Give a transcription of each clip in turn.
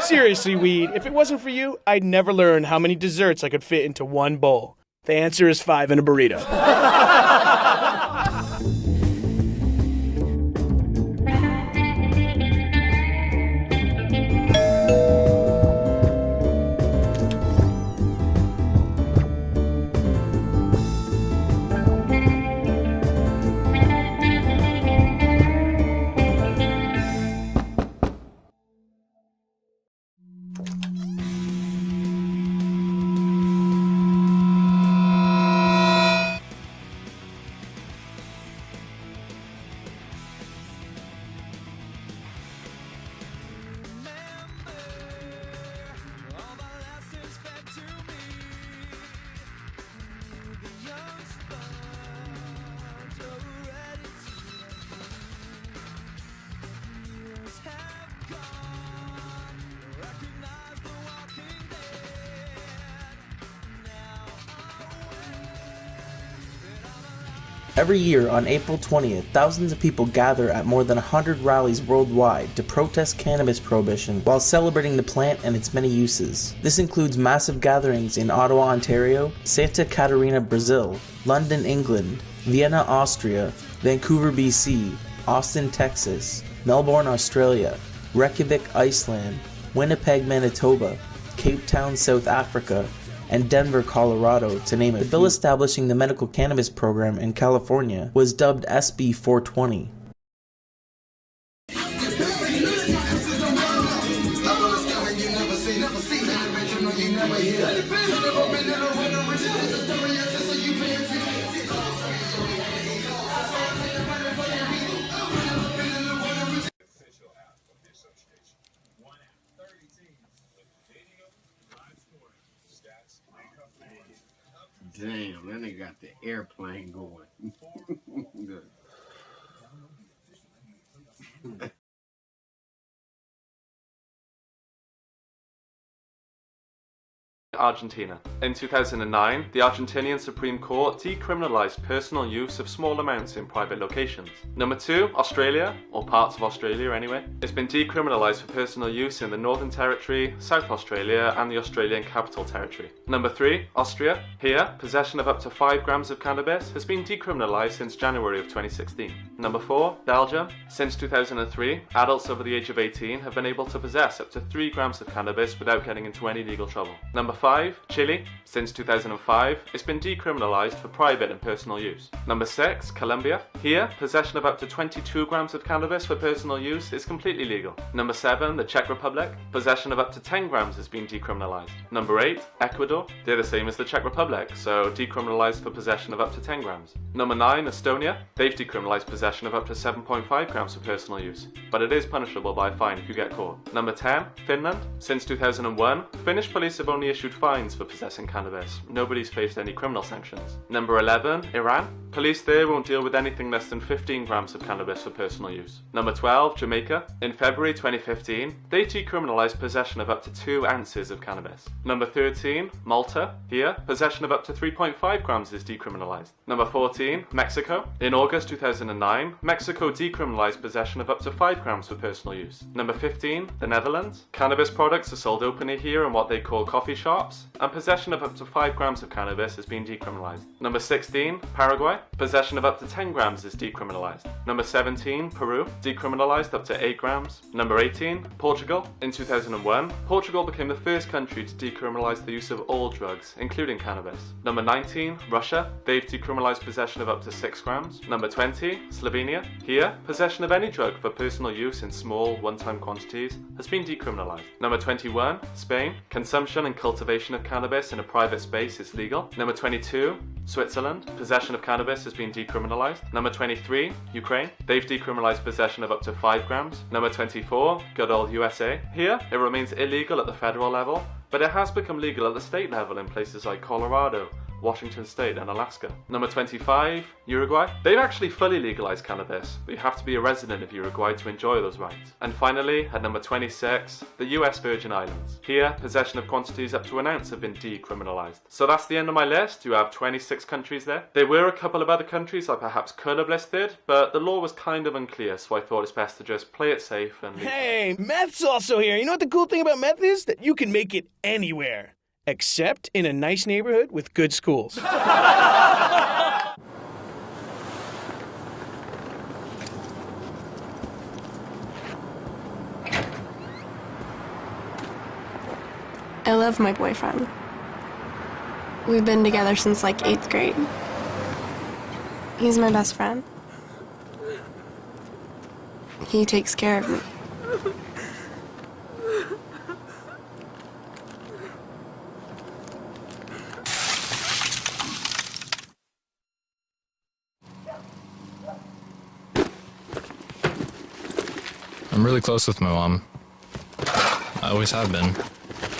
Seriously, weed, if it wasn't for you, I'd never learn how many desserts I could fit into one bowl. The answer is 5 in a burrito. Every year on April 20th, thousands of people gather at more than 100 rallies worldwide to protest cannabis prohibition while celebrating the plant and its many uses. This includes massive gatherings in Ottawa, Ontario, Santa Catarina, Brazil, London, England, Vienna, Austria, Vancouver, BC, Austin, Texas, Melbourne, Australia, Reykjavik, Iceland, Winnipeg, Manitoba, Cape Town, South Africa, and Denver, Colorado, to name it. The bill establishing the medical cannabis program in California was dubbed SB 420. Damn, then they got the airplane going. Argentina. In 2009, the Argentinian Supreme Court decriminalized personal use of small amounts in private locations. Number 2, Australia, or parts of Australia anyway. It's been decriminalized for personal use in the Northern Territory, South Australia, and the Australian Capital Territory. Number 3, Austria. Here, possession of up to 5 grams of cannabis has been decriminalized since January of 2016. Number 4, Belgium. Since 2003, adults over the age of 18 have been able to possess up to 3 grams of cannabis without getting into any legal trouble. Number 5, Chile. Since 2005, it's been decriminalized for private and personal use. Number 6, Colombia. Here, possession of up to 22 grams of cannabis for personal use is completely legal. Number 7, the Czech Republic. Possession of up to 10 grams has been decriminalized. Number 8, Ecuador. They're the same as the Czech Republic, so decriminalized for possession of up to 10 grams. Number 9, Estonia. They've decriminalized possession of up to 7.5 grams for personal use, but it is punishable by a fine if you get caught. Number 10, Finland. Since 2001, Finnish police have only issued fines for possessing cannabis. Nobody's faced any criminal sanctions. Number 11, Iran. Police there won't deal with anything less than 15 grams of cannabis for personal use. Number 12, Jamaica. In February 2015, they decriminalized possession of up to 2 ounces of cannabis. Number 13, Malta. Here, possession of up to 3.5 grams is decriminalized. Number 14, Mexico. In August 2009, Mexico decriminalized possession of up to 5 grams for personal use. Number 15, the Netherlands. Cannabis products are sold openly here in what they call coffee shops, and possession of up to 5 grams of cannabis has been decriminalized. Number 16, Paraguay. Possession of up to 10 grams is decriminalized. Number 17, Peru. Decriminalized up to 8 grams. Number 18, Portugal. In 2001, Portugal became the first country to decriminalize the use of all drugs, including cannabis. Number 19, Russia. They've decriminalized possession of up to 6 grams. Number 20, Slovenia. Here, possession of any drug for personal use in small, one-time quantities has been decriminalized. Number 21, Spain. Consumption and cultivation of cannabis in a private space is legal. Number 22, Switzerland. Possession of cannabis has been decriminalized. Number 23, Ukraine. They've decriminalized possession of up to 5 grams. Number 24, good old USA. Here, it remains illegal at the federal level, but it has become legal at the state level in places like Colorado, Washington State, and Alaska. Number 25, Uruguay. They've actually fully legalized cannabis, but you have to be a resident of Uruguay to enjoy those rights. And finally, at number 26, the US Virgin Islands. Here, possession of quantities up to an ounce have been decriminalized. So that's the end of my list. You have 26 countries there. There were a couple of other countries I perhaps could have listed, but the law was kind of unclear, so I thought it's best to just play it safe and leave it. Hey, meth's also here. You know what the cool thing about meth is? That you can make it anywhere, except in a nice neighborhood with good schools. I love my boyfriend. We've been together since like 8th grade. He's my best friend. He takes care of me. I'm really close with my mom. I always have been.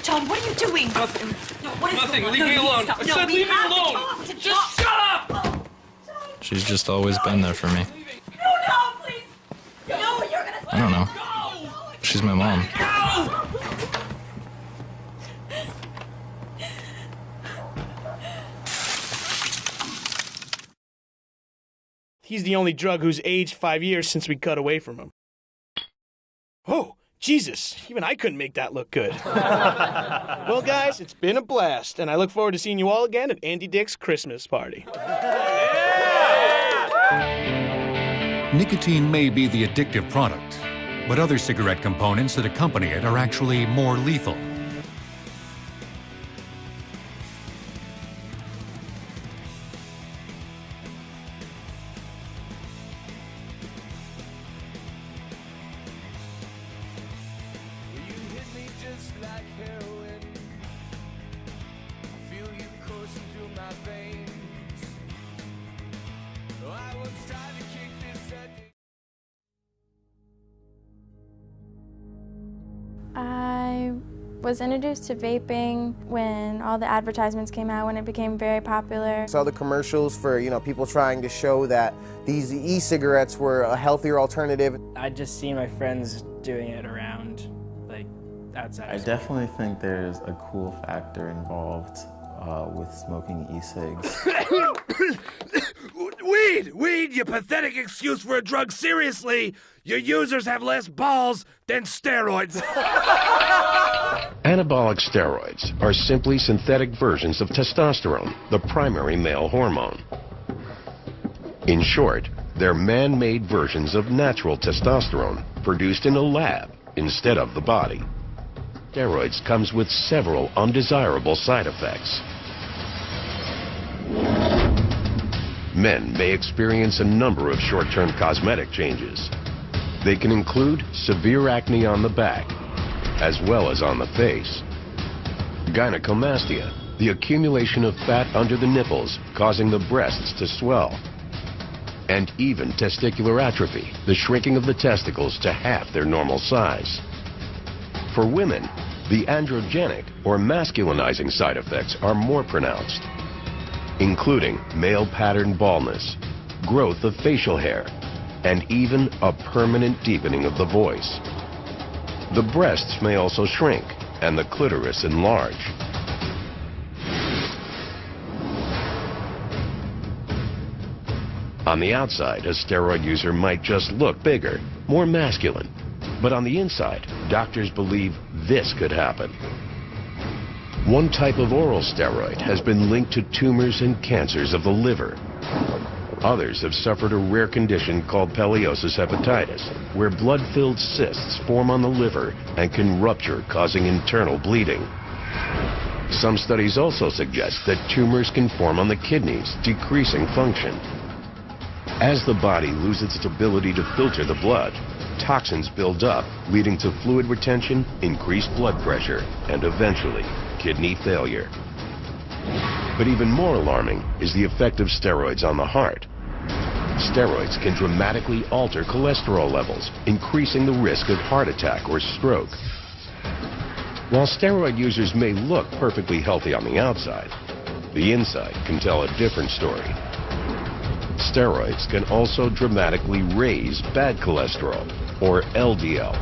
John, what are you doing? Nothing. No, what is Nothing. going on? Leave me No, alone. stop. I No, said we leave me have to alone. talk to Just John. shut up. She's just always been there for me. No, please. No, you're gonna. I don't know. She's my mom. He's the only drug who's aged 5 years since we cut away from him. Oh, Jesus, even I couldn't make that look good. Well, guys, it's been a blast, and I look forward to seeing you all again at Andy Dick's Christmas party. Nicotine may be the addictive product, but other cigarette components that accompany it are actually more lethal. I was introduced to vaping when all the advertisements came out, when it became very popular. Saw the commercials for, people trying to show that these e-cigarettes were a healthier alternative. I just see my friends doing it around, outside. I definitely think there's a cool factor involved with smoking e-cigs. Weed, you pathetic excuse for a drug, seriously! Your users have less balls than steroids. Anabolic steroids are simply synthetic versions of testosterone, the primary male hormone. In short, they're man-made versions of natural testosterone produced in a lab instead of the body. Steroids comes with several undesirable side effects. Men may experience a number of short-term cosmetic changes. They can include severe acne on the back, as well as on the face. Gynecomastia, the accumulation of fat under the nipples, causing the breasts to swell. And even testicular atrophy, the shrinking of the testicles to half their normal size. For women, the androgenic or masculinizing side effects are more pronounced, including male pattern baldness, growth of facial hair, and even a permanent deepening of the voice. The breasts may also shrink and the clitoris enlarge. On the outside, a steroid user might just look bigger, more masculine. But on the inside, doctors believe this could happen. One type of oral steroid has been linked to tumors and cancers of the liver. Others have suffered a rare condition called peliosis hepatitis, where blood-filled cysts form on the liver and can rupture, causing internal bleeding. Some studies also suggest that tumors can form on the kidneys, decreasing function. As the body loses its ability to filter the blood, toxins build up, leading to fluid retention, increased blood pressure, and eventually, kidney failure. But even more alarming is the effect of steroids on the heart. Steroids can dramatically alter cholesterol levels, increasing the risk of heart attack or stroke. While steroid users may look perfectly healthy on the outside, The inside can tell a different story. Steroids can also dramatically raise bad cholesterol, or LDL.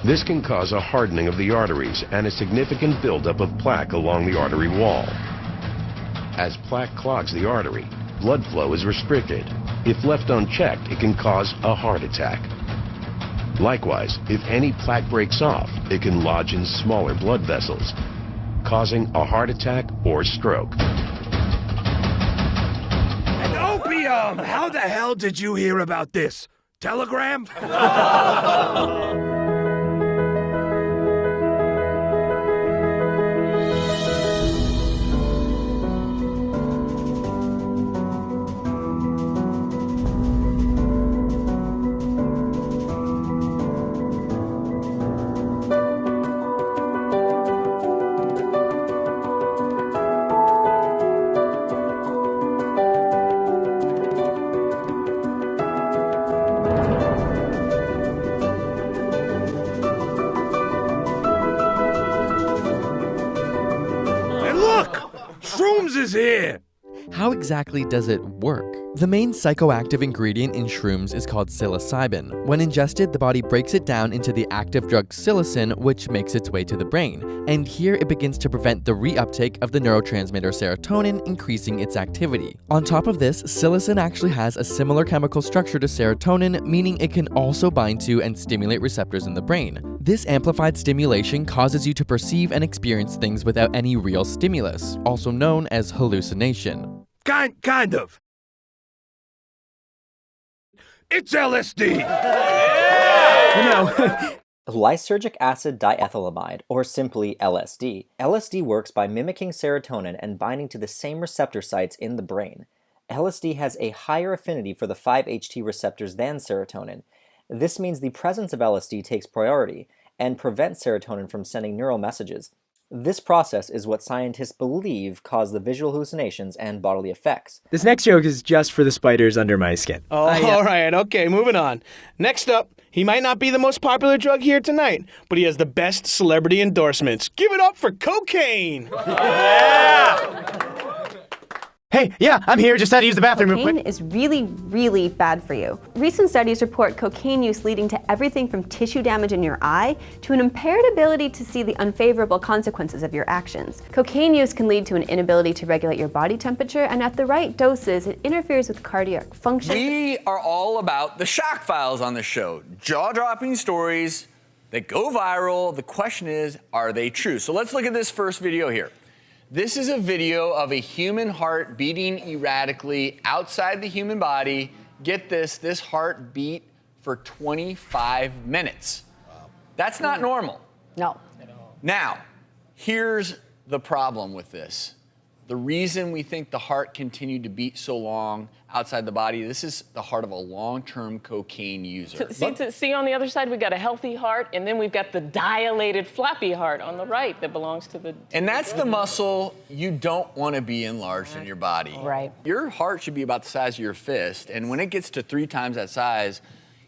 This can cause a hardening of the arteries and a significant buildup of plaque along the artery wall. As plaque clogs the artery, blood flow is restricted. If left unchecked, it can cause a heart attack. Likewise, if any plaque breaks off, it can lodge in smaller blood vessels, causing a heart attack or stroke. And opium! How the hell did you hear about this? Telegram? Shrooms is here! How exactly does it work? The main psychoactive ingredient in shrooms is called psilocybin. When ingested, the body breaks it down into the active drug psilocin, which makes its way to the brain. And here it begins to prevent the reuptake of the neurotransmitter serotonin, increasing its activity. On top of this, psilocin actually has a similar chemical structure to serotonin, meaning it can also bind to and stimulate receptors in the brain. This amplified stimulation causes you to perceive and experience things without any real stimulus, also known as hallucination. Kind of. It's LSD! Lysergic acid diethylamide, or simply LSD. LSD works by mimicking serotonin and binding to the same receptor sites in the brain. LSD has a higher affinity for the 5-HT receptors than serotonin. This means the presence of LSD takes priority and prevents serotonin from sending neural messages. This process is what scientists believe cause the visual hallucinations and bodily effects. This next joke is just for the spiders under my skin. Oh, all right, okay, moving on. Next up, he might not be the most popular drug here tonight, but he has the best celebrity endorsements. Give it up for cocaine! Yeah! Hey, yeah, I'm here. Just had to use the bathroom real quick. Cocaine is really, really bad for you. Recent studies report cocaine use leading to everything from tissue damage in your eye to an impaired ability to see the unfavorable consequences of your actions. Cocaine use can lead to an inability to regulate your body temperature, and at the right doses, it interferes with cardiac function. We are all about the shock files on the show. Jaw-dropping stories that go viral. The question is, are they true? So let's look at this first video here. This is a video of a human heart beating erratically outside the human body. Get this heart beat for 25 minutes. Wow. That's not normal. No. Now, here's the problem with this. The reason we think the heart continued to beat so long outside the body, this is the heart of a long-term cocaine user. See on the other side, we've got a healthy heart, and then we've got the dilated, flappy heart on the right that belongs to the... And that's the muscle you don't want to be enlarged in your body. Right. Your heart should be about the size of your fist, and when it gets to 3 times that size,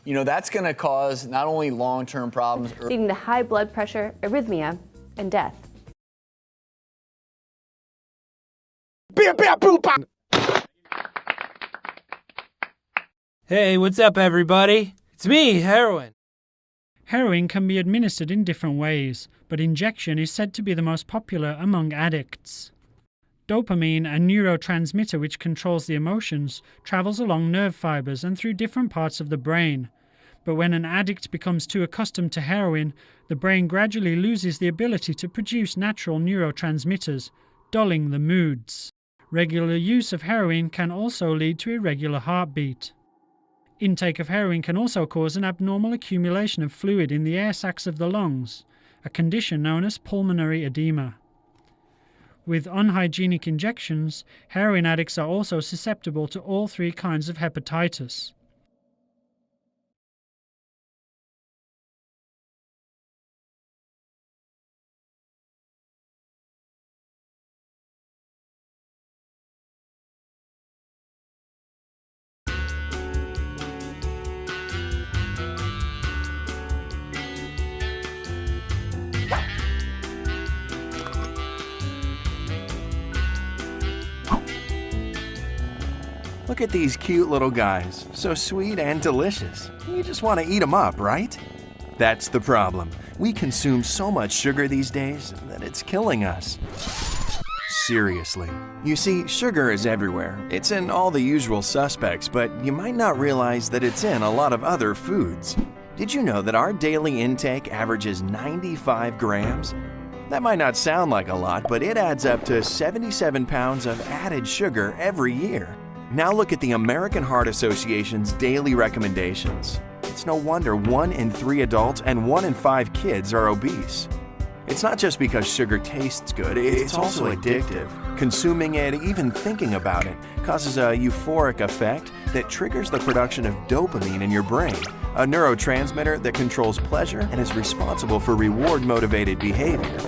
you know, that's going to cause not only long-term problems... leading to high blood pressure, arrhythmia, and death. Hey, what's up, everybody? It's me, Heroin. Heroin can be administered in different ways, but injection is said to be the most popular among addicts. Dopamine, a neurotransmitter which controls the emotions, travels along nerve fibers and through different parts of the brain. But when an addict becomes too accustomed to heroin, the brain gradually loses the ability to produce natural neurotransmitters, dulling the moods. Regular use of heroin can also lead to irregular heartbeat. Intake of heroin can also cause an abnormal accumulation of fluid in the air sacs of the lungs, a condition known as pulmonary edema. With unhygienic injections, heroin addicts are also susceptible to all 3 kinds of hepatitis. Look at these cute little guys, so sweet and delicious. You just want to eat them up, right? That's the problem. We consume so much sugar these days that it's killing us. Seriously. You see, sugar is everywhere. It's in all the usual suspects, but you might not realize that it's in a lot of other foods. Did you know that our daily intake averages 95 grams? That might not sound like a lot, but it adds up to 77 pounds of added sugar every year. Now look at the American Heart Association's daily recommendations. It's no wonder 1 in 3 adults and 1 in 5 kids are obese. It's not just because sugar tastes good, it's also addictive. Consuming it, even thinking about it, causes a euphoric effect that triggers the production of dopamine in your brain, a neurotransmitter that controls pleasure and is responsible for reward-motivated behavior.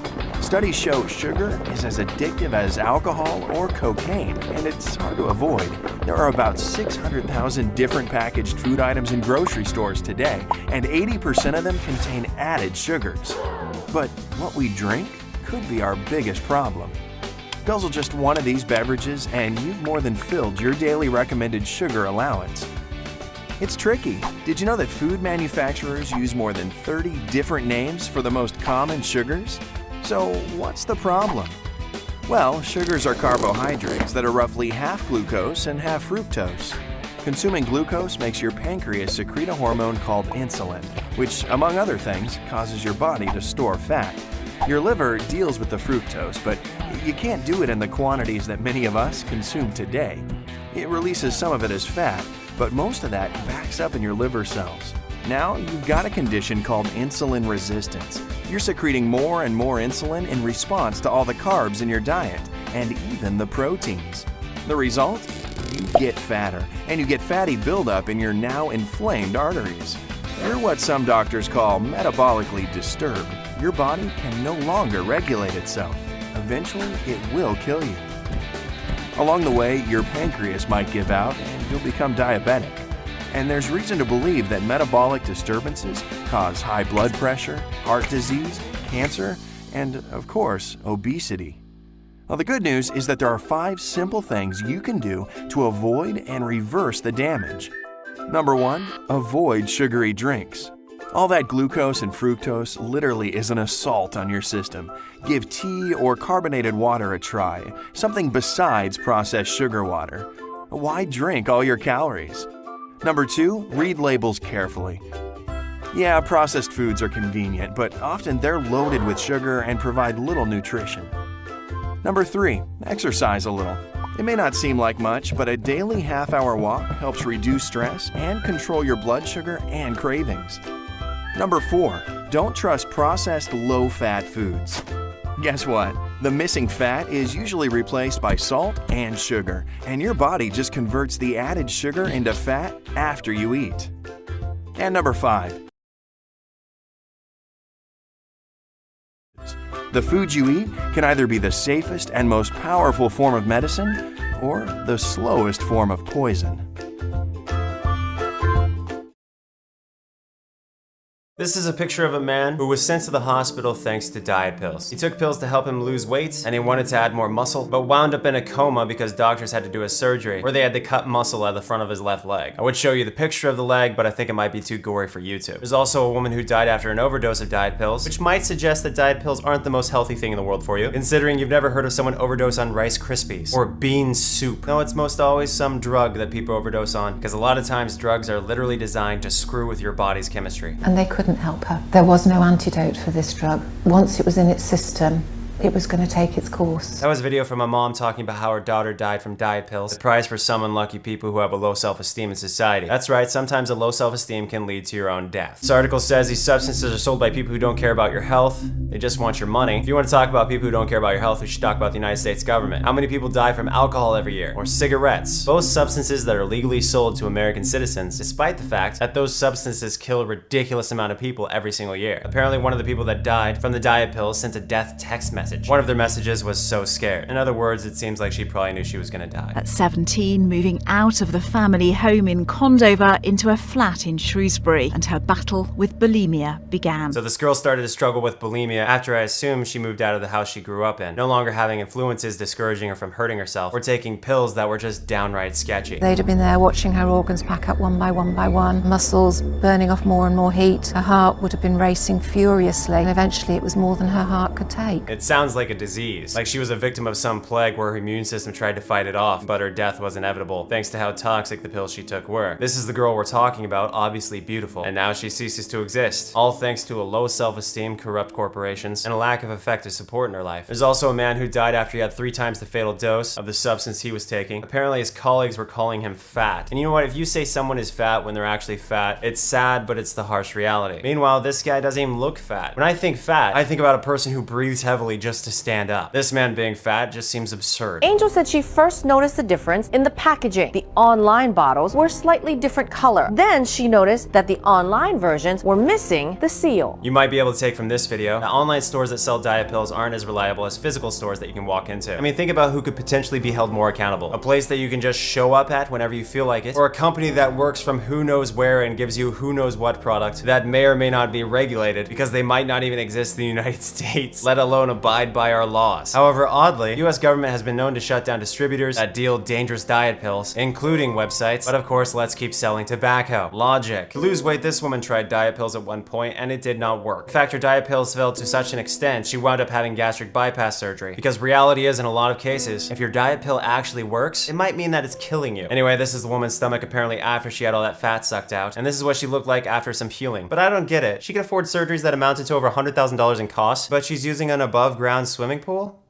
Studies show sugar is as addictive as alcohol or cocaine, and it's hard to avoid. There are about 600,000 different packaged food items in grocery stores today, and 80% of them contain added sugars. But what we drink could be our biggest problem. Guzzle just one of these beverages and you've more than filled your daily recommended sugar allowance. It's tricky. Did you know that food manufacturers use more than 30 different names for the most common sugars? So what's the problem? Well, sugars are carbohydrates that are roughly half glucose and half fructose. Consuming glucose makes your pancreas secrete a hormone called insulin, which, among other things, causes your body to store fat. Your liver deals with the fructose, but you can't do it in the quantities that many of us consume today. It releases some of it as fat, but most of that backs up in your liver cells. Now you've got a condition called insulin resistance. You're secreting more and more insulin in response to all the carbs in your diet, and even the proteins. The result? You get fatter, and you get fatty buildup in your now inflamed arteries. You're what some doctors call metabolically disturbed. Your body can no longer regulate itself. Eventually, it will kill you. Along the way, your pancreas might give out and you'll become diabetic. And there's reason to believe that metabolic disturbances cause high blood pressure, heart disease, cancer, and, of course, obesity. Well, the good news is that there are 5 simple things you can do to avoid and reverse the damage. Number 1, avoid sugary drinks. All that glucose and fructose literally is an assault on your system. Give tea or carbonated water a try, something besides processed sugar water. Why drink all your calories? Number 2, read labels carefully. Yeah, processed foods are convenient, but often they're loaded with sugar and provide little nutrition. Number 3, exercise a little. It may not seem like much, but a daily half-hour walk helps reduce stress and control your blood sugar and cravings. Number 4, don't trust processed low-fat foods. Guess what? The missing fat is usually replaced by salt and sugar, and your body just converts the added sugar into fat after you eat. And number 5, the foods you eat can either be the safest and most powerful form of medicine or the slowest form of poison. This is a picture of a man who was sent to the hospital thanks to diet pills. He took pills to help him lose weight and he wanted to add more muscle, but wound up in a coma because doctors had to do a surgery where they had to cut muscle out of the front of his left leg. I would show you the picture of the leg, but I think it might be too gory for YouTube. There's also a woman who died after an overdose of diet pills, which might suggest that diet pills aren't the most healthy thing in the world for you, considering you've never heard of someone overdose on Rice Krispies or bean soup. No, it's most always some drug that people overdose on, because a lot of times drugs are literally designed to screw with your body's chemistry. And they couldn't help her. There was no antidote for this drug. Once it was in its system, it was going to take its course. That was a video from a mom talking about how her daughter died from diet pills. The prize for some unlucky people who have a low self-esteem in society. That's right, sometimes a low self-esteem can lead to your own death. This article says these substances are sold by people who don't care about your health. They just want your money. If you want to talk about people who don't care about your health, we should talk about the United States government. How many people die from alcohol every year? Or cigarettes? Both substances that are legally sold to American citizens, despite the fact that those substances kill a ridiculous amount of people every single year. Apparently one of the people that died from the diet pills sent a death text message message. One of their messages was so scared. In other words, it seems like she probably knew she was gonna die. At 17, moving out of the family home in Condover into a flat in Shrewsbury, and her battle with bulimia began. So this girl started to struggle with bulimia after I assume she moved out of the house she grew up in, no longer having influences discouraging her from hurting herself or taking pills that were just downright sketchy. They'd have been there watching her organs pack up one by one, muscles burning off more and more heat. Her heart would have been racing furiously, and eventually it was more than her heart could take. It sounds like a disease, like she was a victim of some plague where her immune system tried to fight it off, but her death was inevitable, thanks to how toxic the pills she took were. This is the girl we're talking about, obviously beautiful, and now she ceases to exist, all thanks to a low self-esteem, corrupt corporations, and a lack of effective support in her life. There's also a man who died after he had 3 times the fatal dose of the substance he was taking. Apparently his colleagues were calling him fat. And you know what, if you say someone is fat when they're actually fat, it's sad, but it's the harsh reality. Meanwhile, this guy doesn't even look fat. When I think fat, I think about a person who breathes heavily just to stand up. This man being fat just seems absurd. Angel said she first noticed the difference in the packaging. The online bottles were slightly different color. Then she noticed that the online versions were missing the seal. You might be able to take from this video that online stores that sell diet pills aren't as reliable as physical stores that you can walk into. I mean, think about who could potentially be held more accountable. A place that you can just show up at whenever you feel like it, or a company that works from who knows where and gives you who knows what product that may or may not be regulated because they might not even exist in the United States, let alone abide by our laws. However, oddly, the US government has been known to shut down distributors that deal dangerous diet pills, including websites, but of course, let's keep selling tobacco. Logic. To lose weight, this woman tried diet pills at one point and it did not work. In fact, her diet pills failed to such an extent, she wound up having gastric bypass surgery. Because reality is, in a lot of cases, if your diet pill actually works, it might mean that it's killing you. Anyway, this is the woman's stomach apparently after she had all that fat sucked out, and this is what she looked like after some healing. But I don't get it. She could afford surgeries that amounted to over $100,000 in costs, but she's using an above-ground swimming pool?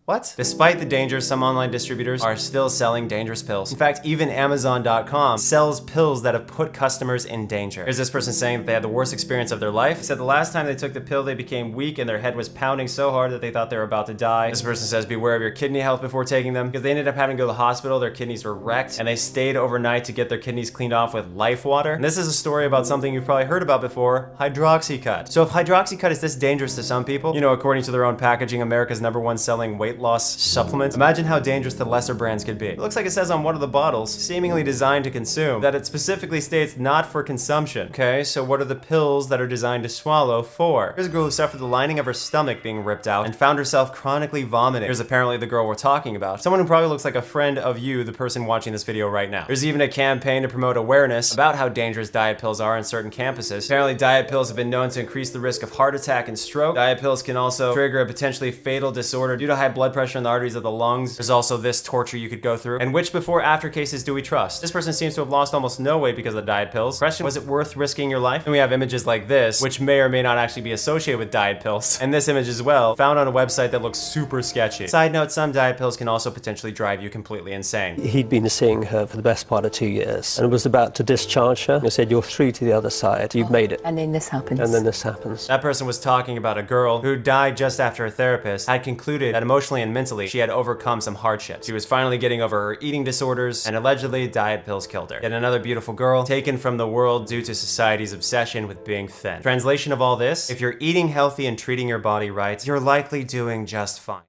What? Despite the dangers, some online distributors are still selling dangerous pills. In fact, even Amazon.com sells pills that have put customers in danger. Here's this person saying that they had the worst experience of their life. He said the last time they took the pill, they became weak and their head was pounding so hard that they thought they were about to die. This person says beware of your kidney health before taking them, because they ended up having to go to the hospital, their kidneys were wrecked, and they stayed overnight to get their kidneys cleaned off with life water. And this is a story about something you've probably heard about before, hydroxycut. So if hydroxycut is this dangerous to some people, you know, according to their own packaging, America's #1 selling weight loss supplement, imagine how dangerous the lesser brands could be. It looks like it says on one of the bottles, seemingly designed to consume, that it specifically states not for consumption. Okay, so what are the pills that are designed to swallow for? Here's a girl who suffered the lining of her stomach being ripped out and found herself chronically vomiting. Here's apparently the girl we're talking about. Someone who probably looks like a friend of you, the person watching this video right now. There's even a campaign to promote awareness about how dangerous diet pills are on certain campuses. Apparently diet pills have been known to increase the risk of heart attack and stroke. Diet pills can also trigger a potentially fatal disorder due to high blood pressure in the arteries of the lungs. There's also this torture you could go through. And which before after cases do we trust? This person seems to have lost almost no weight because of the diet pills. Question, was it worth risking your life? And we have images like this, which may or may not actually be associated with diet pills. And this image as well, found on a website that looks super sketchy. Side note, some diet pills can also potentially drive you completely insane. He'd been seeing her for the best part of 2 years and was about to discharge her. He said, you're through to the other side. You've made it. And then this happens. And then this happens. That person was talking about a girl who died just after a therapist had concluded that emotionally and mentally she had overcome some hardships. She was finally getting over her eating disorders, and allegedly diet pills killed her. Yet another beautiful girl taken from the world due to society's obsession with being thin. Translation of all this, if you're eating healthy and treating your body right, you're likely doing just fine.